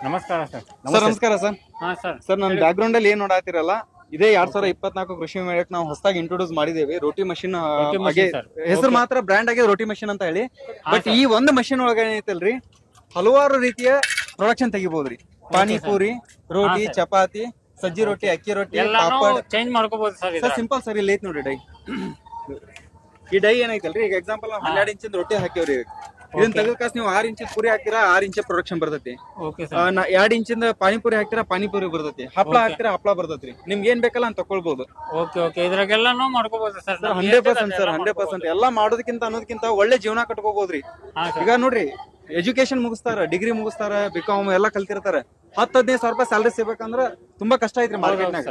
ನಮಸ್ಕಾರ sir. Sir ನಮಸ್ಕಾರ sir. ಹಾ ಸರ್. ಸರ್ ನನ್ನ ಬ್ಯಾಕ್ ಗ್ರೌಂಡ್ ಅಲ್ಲಿ ಏನ್ ನೋಡಾತಿರಲ್ಲ, ಇದೇ 2024 ಕೃಷಿ ಮೇಳಕ್ಕೆ ನಾವು ಹೊಸದಾಗಿ ಇಂಟ್ರೊಡ್ಯೂಸ್ ಮಾಡಿದೇವಿ ರೋಟಿ ಮಷಿನ್. ಹೆಸರು ಮಾತ್ರ ಬ್ರ್ಯಾಂಡ್ ಆಗಿ ರೋಟಿ ಮಷಿನ್ ಅಂತ ಹೇಳಿ. ಬಟ್ ಈ ಒಂದು ಮಷಿನ್ ಒಳಗೆ ಏನೈತಲ್ರಿ, ಹಲವಾರು ರೀತಿಯ ಪ್ರೊಡಕ್ಷನ್ ತೆಗಿಬಹುದ್ರಿ. ಪಾನಿಪುರಿ, ರೋಟಿ, ಚಪಾತಿ, ಸಜ್ಜಿ ರೊಟ್ಟಿ, ಅಕ್ಕಿ ರೊಟ್ಟಿ, ಪಾಪಡ್ ಚೇಂಜ್ ಮಾಡ್ಕೋಬಹುದು ಸರ್. Sir simple sir. ಇಲ್ಲಿ ಐತ್ ನೋಡ್ರಿ ಡೈ. ಈ ಡೈ ಏನೈತಲ್ರಿ, ಈಗ ಎಕ್ಸಾಂಪಲ್ ನಾವು 12 ಇಂಚಿನ ರೊಟ್ಟಿ ಹಾಕಿವ್ರಿ. ಇದನ್ನ ತೆಗೆದಕಾಸ್ ನೀವು 6 ಇಂಚಿನ ಪುರಿ ಹಾಕ್ತೀರಾ, 6 ಇಂಚ್ ಪ್ರೊಡಕ್ಷನ್ ಬರ್ತೈತಿ. 2 ಇಂಚಿಂದ ಪಾನಿಪುರಿ ಹಾಕ್ತೀರಾ, ಪಾನಿಪುರಿ ಬರ್ತೈತಿ. ಹಪ್ಳ ಹಾಕ್ತೀರಾ, ಹಪ್ಳ ಬರ್ತೈತಿ. ನಿಮ್ಗೆ ಏನ್ ಬೇಕಲ್ಲ ಅಂತ ತಗೊಳ್ಬಹುದು. ಇದ್ರಾಗೆಲ್ಲಾನು ಮಾಡ್ಕೋಬಹುದು ಸರ್. 100% ಸರ್, 100%. ಎಲ್ಲಾ ಮಾಡೋದಕ್ಕಿಂತ ಅನ್ನೋದಕ್ಕಿಂತ ಒಳ್ಳೆ ಜೀವನ ಕಟ್ಕೋಬಹುದ್ರಿ. ಈಗ ನೋಡ್ರಿ, ಎಜುಕೇಶನ್ ಮುಗಿಸ್ತಾರ, ಡಿಗ್ರಿ ಮುಗಿಸ್ತಾರ, ಬಿಕಾಮ್ ಎಲ್ಲಾ ಕಲ್ತಿರ್ತಾರ. 10-15 ಸಾವಿರ ರೂಪಾಯಿ ಸ್ಯಾಲರಿ ಸಿಗ್ಬೇಕಂದ್ರ ತುಂಬಾ ಕಷ್ಟ ಐತ್ರಿ ಮಾರ್ಕೆಟ್ನಾಗ.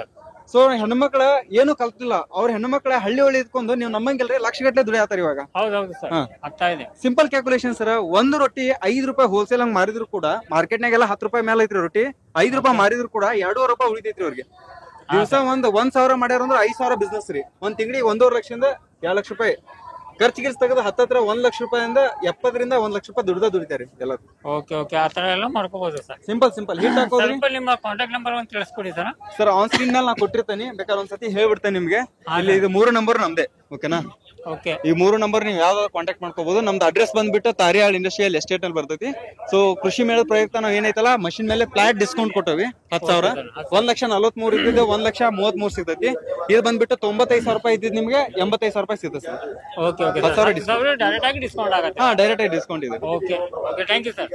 ಸೊ ಹೆಣ್ಮಕ್ಳ ಏನು ಕಲ್ತಿಲ್ಲ, ಅವ್ರ ಹೆಣ್ಮಕ್ಳ ಹಳ್ಳಿ ಒಳ್ಳೆ ಇದ್ಕೊಂಡು ನೀವು ನಮ್ಮಂಗಿಲ್ರಿ ಲಕ್ಷಗಟ್ಲೆ ದುಡಿಯಾತಾರ ಇವಾಗ. Simple calculation sir. ಒಂದು ರೊಟ್ಟಿ 5 ರೂಪಾಯಿ ಹೋಲ್ಸೇಲ್ ಹಂಗ್ ಮಾರಿದ್ರು ಕೂಡ, ಮಾರ್ಕೆಟ್ನಾಗೆಲ್ಲ 10 ರೂಪಾಯಿ ಮೇಲೆ ಐತ್ರಿ ರೊಟ್ಟಿ. 5 ರೂಪಾಯಿ ಮಾರಿದ್ರು ಕೂಡ 2.5 ರೂಪಾಯಿ ಉಳಿತೈತ್ರಿ ಅವ್ರಿಗೆ. ದಿವಸ 1,000 ಮಾಡ್ಯಾರ ಅಂದ್ರೆ 5,000 ಬಿಸ್ನೆಸ್ ರೀ. ಒಂದ್ ತಿಂಗಳಿಗೆ 1.5 ಲಕ್ಷದಿಂದ 2 ಲಕ್ಷ ರೂಪಾಯಿ ಖರ್ಚು ಗಿರ್ಚು ತೆಗೆದು ಹತ್ತತ್ರ 1 ಲಕ್ಷ ರೂಪಾಯಿಂದ 70ರಿಂದ 1 ಲಕ್ಷ ರೂಪಾಯಿ ದುಡಿತಾರೆ ಎಲ್ಲರೂ. ಆತರ ಎಲ್ಲ ಮಾಡ್ಕೋಬಹುದು ಸರ್. ಸಿಂಪಲ್ ಹಿಟ್ ಹಾಕೋದ್ರಿ. ನಿಮ್ಮ ಕಾಂಟ್ಯಾಕ್ಟ್ ನಂಬರ್ ಒಂದು ತಿಳಿಸ್ಕೊಡಿ ಸರ್. ಸರ್ ಆನ್ ಸ್ಕ್ರೀನ್ ಮೇಲೆ ನಾ ಕೊಟ್ಟಿರ್ತೀನಿ, ಬೇಕಾದ್ರೆ ಒಂದ್ಸತಿ ಹೇಳ್ಬಿಡ್ತೇನೆ ನಿಮ್ಗೆ. ಇಲ್ಲಿ ಇದು 3 ನಂಬರ್ ನಮ್ದೆ, ಓಕೆನಾ? ಈ 3 ನಂಬರ್ ನೀವು ಯಾವ್ದಾದ್ರು ಕಾಂಟ್ಯಾಕ್ಟ್ ಮಾಡ್ಕೋಬಹುದು. ನಮ್ದು ಅಡ್ರೆಸ್ ಬಂದ್ಬಿಟ್ಟು ತಾರಿಯಾಳ್ ಇಂಡಸ್ಟ್ರಿಯಲ್ ಎಸ್ಟೇಟ್ ಅಲ್ಲಿ ಬರ್ತೈತಿ. ಸೊ ಕೃಷಿ ಮೇಳದ ಪ್ರಯುಕ್ತ ನಾವು ಏನೈತಲ್ಲ, ಮಷಿನ್ ಮೇಲೆ ಫ್ಲಾಟ್ ಡಿಸ್ಕೌಂಟ್ ಕೊಟ್ಟವಿ 10,000. 1,43,000 ಇದ್ದಿದ್ದು 1,33,000 ಸಿಗ್ತೈತಿ. ಇದು ಬಂದ್ಬಿಟ್ಟು 95,000 ರೂಪಾಯಿ ಇದ್ದಿದ್ದು ನಿಮ್ಗೆ 85,000 ರೂಪಾಯಿ ಸಿಗುತ್ತೆ ಸರ್. 10,000 ಡಿಸ್ಕೌಂಟ್. ಡೈರೆಕ್ಟ್ ಆಗಿ ಡಿಸ್ಕೌಂಟ್ ಆಗುತ್ತೆ. ಡೈರೆಕ್ಟ್ ಆಗಿ ಡಿಸ್ಕೌಂಟ್ ಇದೆ. Thank you sir.